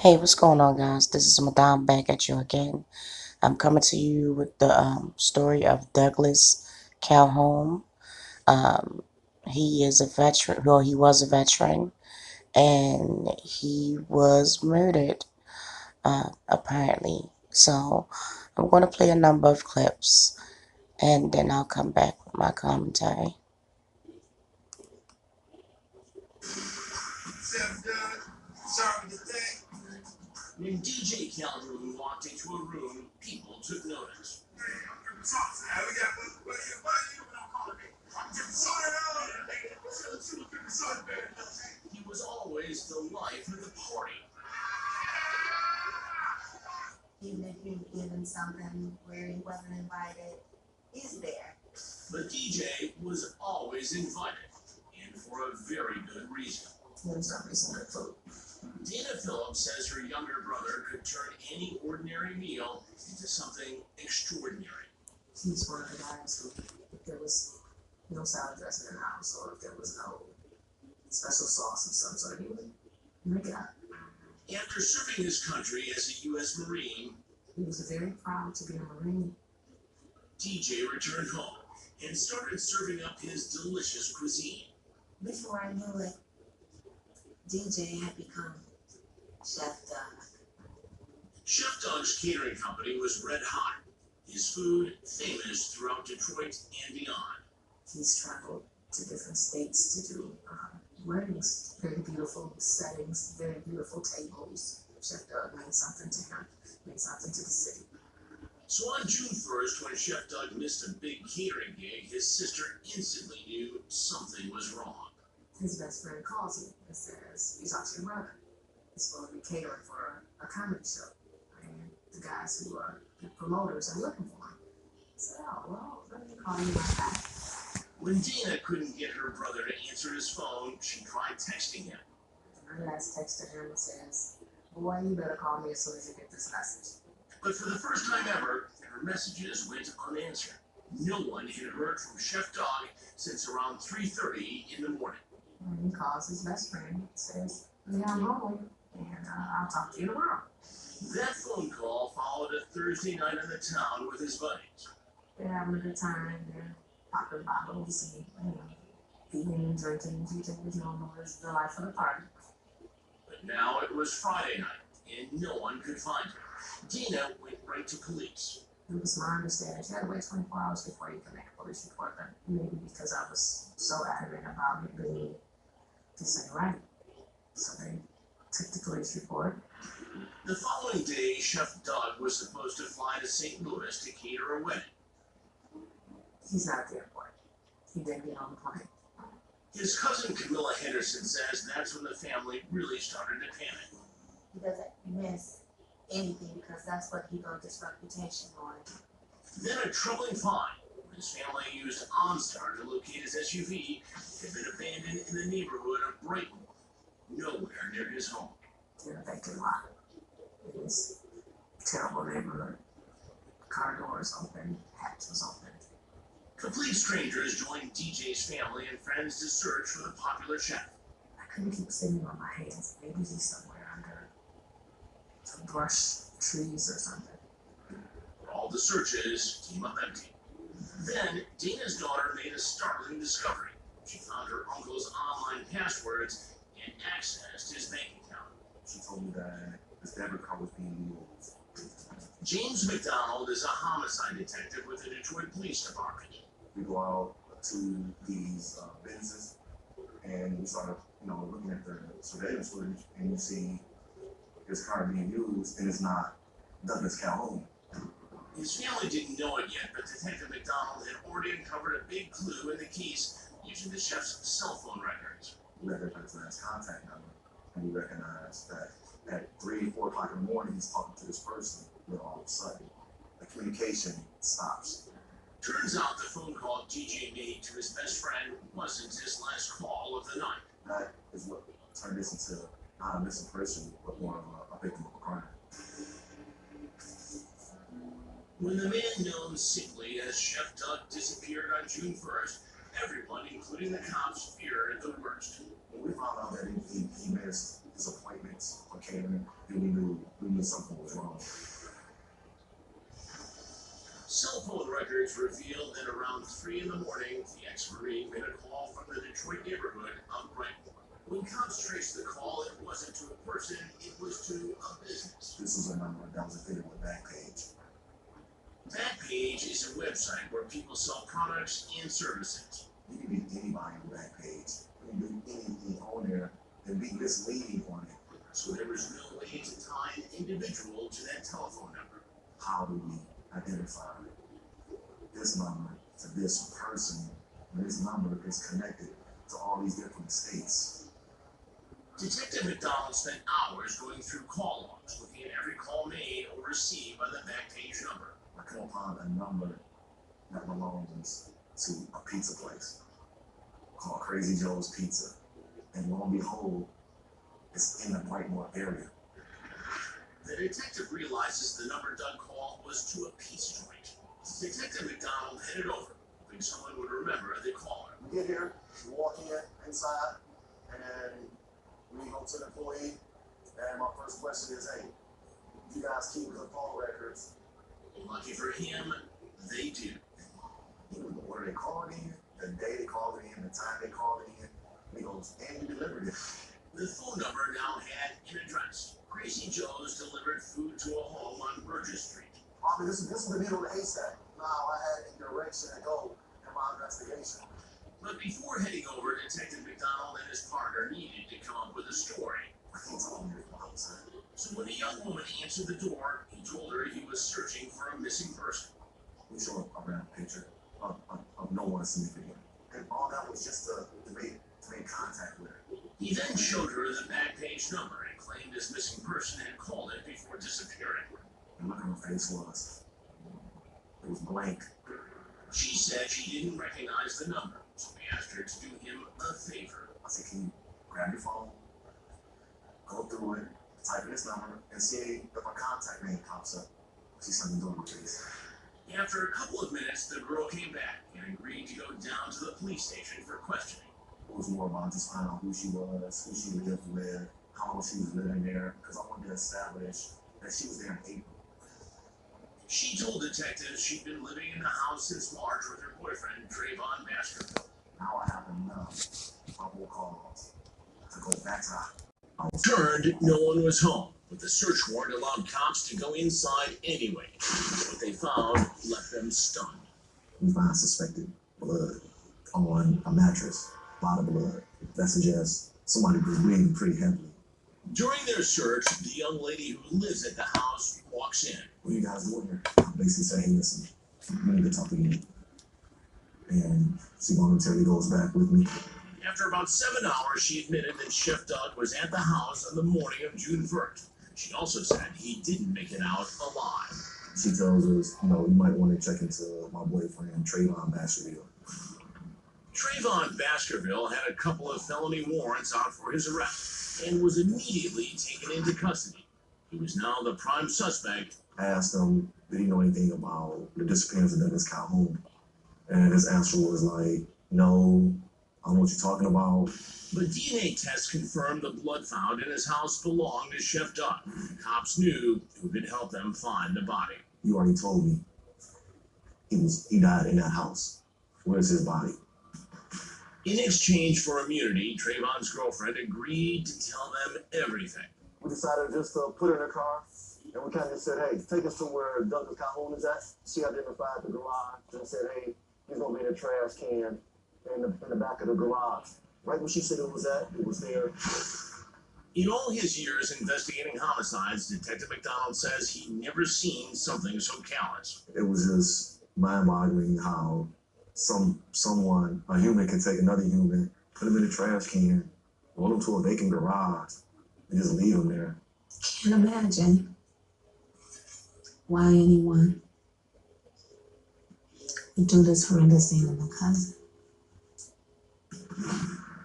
Hey, what's going on, guys? This is Madame back at you again. I'm coming to you with the story of Douglas Calhoun. Um, he is a veteran, well, he was a veteran, and he was murdered, apparently. So I'm going to play a number of clips, and then I'll come back with my commentary. When DJ Calhoun walked into a room, people took notice. He was always the life of the party. Even if you're given something where he wasn't invited, he's there. But DJ was always invited, and for a very good reason. There's not reason to vote. Dana Phillips says her younger brother could turn any ordinary meal into something extraordinary. He's one of the guys who, if there was no salad dressing in the house, or if there was no special sauce of some sort, he would make it up. After serving his country as a U.S. Marine, he was very proud to be a Marine. DJ returned home and started serving up his delicious cuisine. Before I knew it, DJ had become Chef Doug. Chef Doug's catering company was red hot. His food famous throughout Detroit and beyond. He's traveled to different states to do weddings, very beautiful settings, very beautiful tables. Chef Doug made something to him, made something to the city. So on June 1st, when Chef Doug missed a big catering gig, his sister instantly knew something was wrong. His best friend calls me and says, "You talked to your brother. He's supposed to be catering for a comedy show. And the guys who are the promoters are looking for him." I said, "Oh, well, let me call you right back." When Dana couldn't get her brother to answer his phone, she tried texting him. My last text to him says, "Boy, you better call me as soon as you get this message." But for the first time ever, her messages went unanswered. No one had heard from Chef Doug since around 3:30 in the morning. And he calls his best friend and says, "Yeah, I'm home, and I'll talk to you tomorrow." That phone call followed a Thursday night in the town with his buddies. They're having a good time. They're popping bottles and, eating and drinking. DJ was normal as the life of the party. But now it was Friday night, and no one could find her. Dina went right to police. It was my understanding she had to wait 24 hours before you could make a police report, but maybe because I was so adamant about it being to say right. So they took the police report. The following day, Chef Doug was supposed to fly to St. Louis to cater a wedding. He's not at the airport. He didn't get on the plane. His cousin Camilla Henderson says that's when the family really started to panic. He doesn't miss anything because that's what he built his reputation on. Then a troubling find. His family used OnStar to locate his SUV had been abandoned in the neighborhood of Brighton, nowhere near his home. In a vacant lot. It was a terrible neighborhood. Car doors open, hatch was open. Complete strangers joined DJ's family and friends to search for the popular chef. I couldn't keep sitting on my hands. Maybe he's somewhere under some brush, trees, or something. All the searches came up empty. Then, Dana's daughter made a startling discovery. She found her uncle's online passwords and accessed his bank account. She told me that his debit card was being used. James McDonald is a homicide detective with the Detroit Police Department. We go out to these businesses and we start, looking at the surveillance footage, and you see his card being used, and it's not Douglas Calhoun. His family didn't know it yet, but Detective McDonald had already uncovered a big clue in the case using the chef's cell phone records. We recognized the last contact number, and we recognized that at 3, 4 o'clock in the morning, he's talking to this person, all of a sudden, the communication stops. Turns out the phone call DJ made to his best friend wasn't his last call of the night. That is what turned this into not a missing person, but more of a victim of a crime. When the man known simply as Chef Doug disappeared on June 1st, everyone, including the cops, feared the worst. When we found out that he made his appointments for catering, we knew something was wrong. Cell phone records revealed that around 3 in the morning, the ex-Marine made a call from the Detroit neighborhood of Brightmoor. When cops traced the call, it wasn't to a person, it was to a business. This was a number that was affiliated with Backpage. Backpage is a website where people sell products and services. You can be anybody on Backpage. You can be anything on there and be misleading on it. So there was no way to tie an individual to that telephone number. How do we identify this number to this person? And this number is connected to all these different states. Detective McDonald spent hours going through call logs, looking at every call made or received by the Backpage number. I come upon a number that belongs to a pizza place called Crazy Joe's Pizza. And lo and behold, it's in the Brightmoor area. The detective realizes the number Doug called was to a pizza joint. Detective McDonald headed over, hoping someone would remember the caller. We get here, we walk inside, and then we go to the employee, and my first question is, hey, you guys keep good call records? Lucky for him, they do. He was the order they called in, the day they called it in, the time they called it in. He goes, and you delivered it. The phone number now had an address. Crazy Joe's delivered food to a home on Burgess Street. I mean, this is the needle in the haystack. Now I had a direction to go in my investigation. But before heading over, Detective McDonald and his partner needed to come up with a story. So when a young woman answered the door, he told her he was searching for a missing person. We showed a random picture of no one significant. And all that was just to make contact with her. He then showed her the Backpage number and claimed this missing person had called it before disappearing. And look at her face was. It was blank. She said she didn't recognize the number, so we asked her to do him a favor. I said, can you grab your phone, go through it, type in this number, and see if a contact name pops up? She said, "No, please." After a couple of minutes, the girl came back and agreed to go down to the police station for questioning. It was more about just finding out who she lived with, how long she was living there, because I wanted to establish that she was there in April. She told detectives she'd been living in the house since March with her boyfriend, Trayvon Baskerville. Now I have enough probable cause to go back to the house. Turned, no one was home, but the search warrant allowed cops to go inside anyway. What they found left them stunned. We found suspected blood on a mattress. A lot of blood. That suggests somebody was bleeding pretty heavily. During their search, the young lady who lives at the house walks in. What are you guys doing here? I basically say, hey, listen, we need to talk to you. And she voluntarily goes back with me. After about 7 hours, she admitted that Chef Doug was at the house on the morning of June 1st. She also said he didn't make it out alive. She tells us, you might want to check into my boyfriend, Trayvon Baskerville. Trayvon Baskerville had a couple of felony warrants out for his arrest and was immediately taken into custody. He was now the prime suspect. I asked him, did he know anything about the disappearance of Douglas Calhoun? And his answer was like, no, I don't know what you're talking about. But DNA tests confirmed the blood found in his house belonged to Chef Doug. Cops knew who could help them find the body. You already told me he died in that house. Where's his body? In exchange for immunity, Trayvon's girlfriend agreed to tell them everything. We decided just to put her in her car, and we kind of said, hey, take us to where Douglas Calhoun is at. She identified the garage and said, hey, he's going to be in a trash can in the back of the garage. Right where she said it was at, it was there. In all his years investigating homicides, Detective McDonald says he never seen something so callous. It was just mind-boggling how someone, a human, can take another human, put him in a trash can, roll him to a vacant garage, and just leave him there. Can't imagine why anyone would do this horrendous thing to my cousin.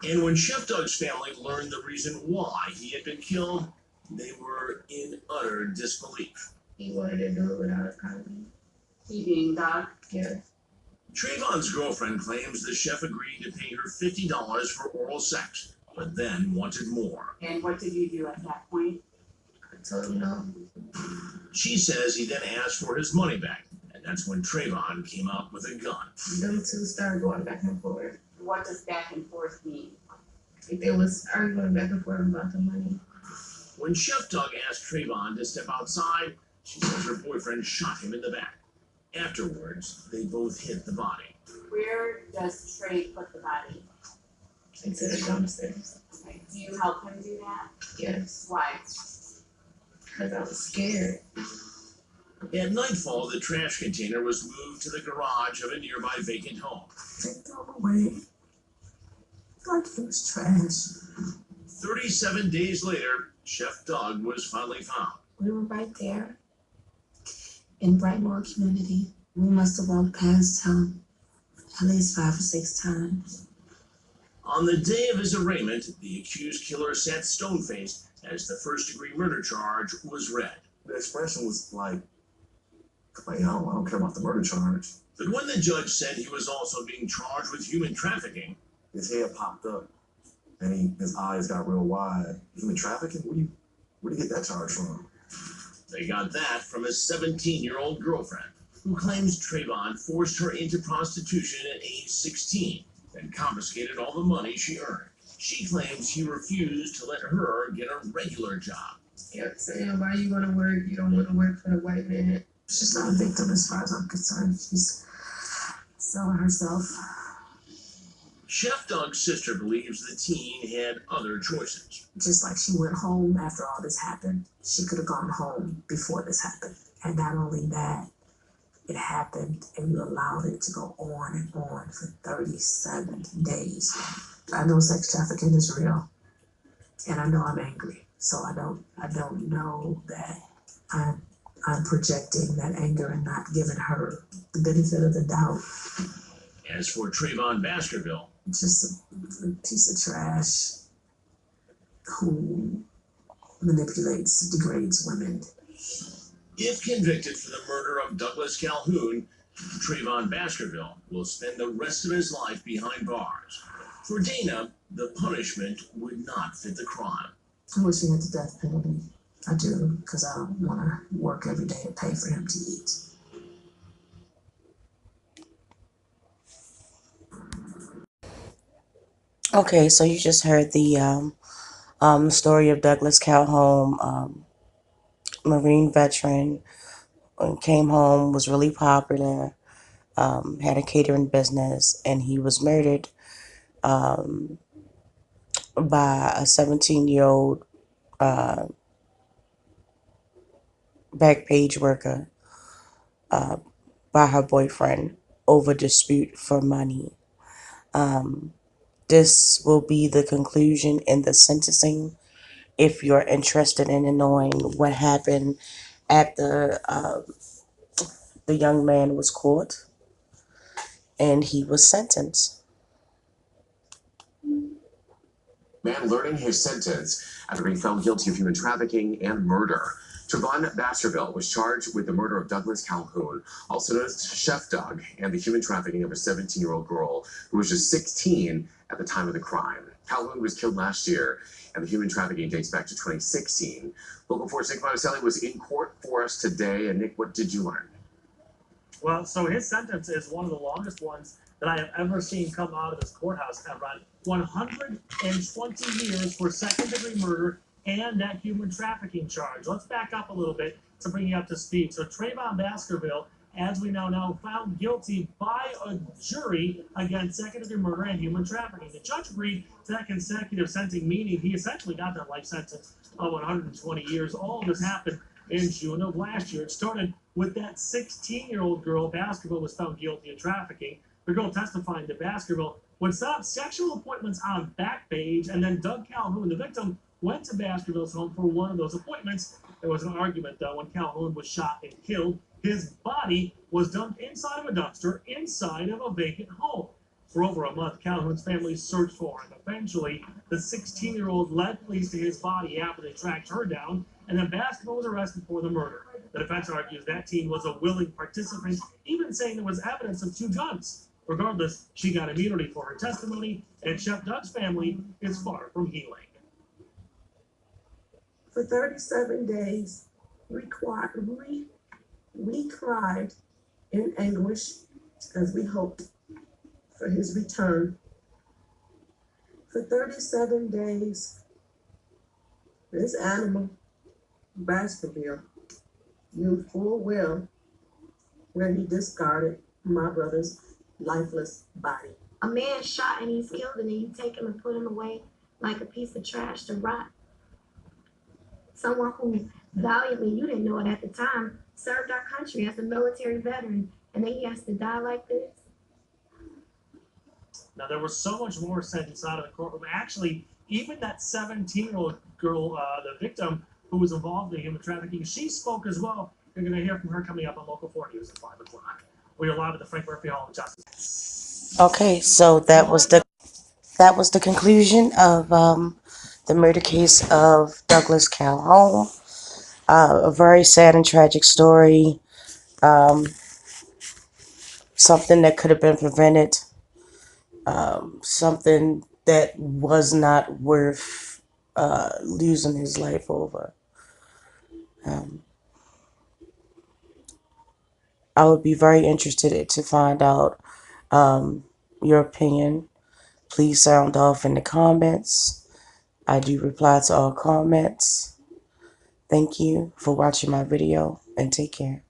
And when Chef Doug's family learned the reason why he had been killed, they were in utter disbelief. He wanted to do it without his cousin. He being Doug? Yeah. Trayvon's girlfriend claims the chef agreed to pay her $50 for oral sex, but then wanted more. And what did you do at that point? told him no. She says he then asked for his money back, and that's when Trayvon came out with a gun. Them two started going back and forth. What does back and forth mean? Like they was arguing back and forth about the money. When Chef Doug asked Trayvon to step outside, she says her boyfriend shot him in the back. Afterwards, they both hit the body. Where does Trey put the body? Into the dumpsters. Okay. Do you help him do that? Yes. Why? Because I was scared. At nightfall, the trash container was moved to the garage of a nearby vacant home. Take them away. Like it was trash. 37 days later, Chef Doug was finally found. We were right there in Brightmoor community. We must have walked past him at least 5 or 6 times. On the day of his arraignment, the accused killer sat stone-faced as the first-degree murder charge was read. The expression was like I don't care about the murder charge. But when the judge said he was also being charged with human trafficking, His head popped up, and his eyes got real wide. Human trafficking? Where do you get that charge from? they got that from his 17-year-old girlfriend, who claims Trayvon forced her into prostitution at age 16 and confiscated all the money she earned. She claims he refused to let her get a regular job. Yeah, saying, why you want to work? You don't want to work for the white man. She's not a victim as far as I'm concerned. She's selling herself. Chef Doug's sister believes the teen had other choices. Just like she went home after all this happened, she could have gone home before this happened. And not only that, it happened and you allowed it to go on and on for 37 days. I know sex trafficking is real, and I know I'm angry. So I don't know that I'm projecting that anger and not giving her the benefit of the doubt. As for Trayvon Baskerville, Just a piece of trash who manipulates, degrades women. if convicted for the murder of Douglas Calhoun, Trayvon Baskerville will spend the rest of his life behind bars. For Dana, the punishment would not fit the crime. I wish he had the death penalty. I do, because I don't want to work every day to pay for him to eat. Okay, so you just heard the story of Douglas Calhoun, Marine veteran, came home, was really popular, had a catering business, and he was murdered by a 17-year-old Backpage worker by her boyfriend over dispute for money. This will be the conclusion in the sentencing. If you're interested in knowing what happened at the young man was caught and he was sentenced. Man learning his sentence after being found guilty of human trafficking and murder. Trayvon Baskerville was charged with the murder of Douglas Calhoun, also known as Chef Doug, and the human trafficking of a 17-year-old girl who was just 16 at the time of the crime. Calhoun was killed last year, and the human trafficking dates back to 2016. Local 4's Nick Monticelli was in court for us today. And Nick, what did you learn? Well, so his sentence is one of the longest ones that I have ever seen come out of this courthouse, Evron. 120 years for second-degree murder and that human trafficking charge. Let's back up a little bit to bring you up to speed. So Trayvon Baskerville, as we now know, found guilty by a jury against second-degree murder and human trafficking. The judge agreed to that consecutive sentencing, meaning he essentially got that life sentence of 120 years. All of this happened in June of last year. It started with that 16-year-old girl. Baskerville was found guilty of trafficking. The girl testifying to Baskerville would set up sexual appointments on Backpage, and then Doug Calhoun, the victim, went to Baskerville's home for one of those appointments. There was an argument, though, when Calhoun was shot and killed. His body was dumped inside of a dumpster inside of a vacant home. For over a month, Calhoun's family searched for him. Eventually, the 16-year-old led police to his body after they tracked her down, and then Baskerville was arrested for the murder. The defense argues that teen was a willing participant, even saying there was evidence of 2 guns. Regardless, she got immunity for her testimony, and Chef Doug's family is far from healing. For 37 days, we cried in anguish as we hoped for his return. For 37 days, this animal, Baskerville, knew full well where he discarded my brother's lifeless body. A man shot and he's killed, and then you take him and put him away like a piece of trash to rot. Someone who valiantly, you didn't know it at the time, served our country as a military veteran, and then he has to die like this. Now, there was so much more said inside of the courtroom. Actually, even that 17-year-old girl, the victim who was involved in human trafficking, she spoke as well. You're going to hear from her coming up on Local 4 News at 5 o'clock. We are live at the Frank Murphy Hall of Justice. Okay, so that was the conclusion of the murder case of Douglas Calhoun. A very sad and tragic story. Something that could have been prevented. Something that was not worth losing his life over. I would be very interested to find out your opinion. Please sound off in the comments. I do reply to all comments. Thank you for watching my video, and take care.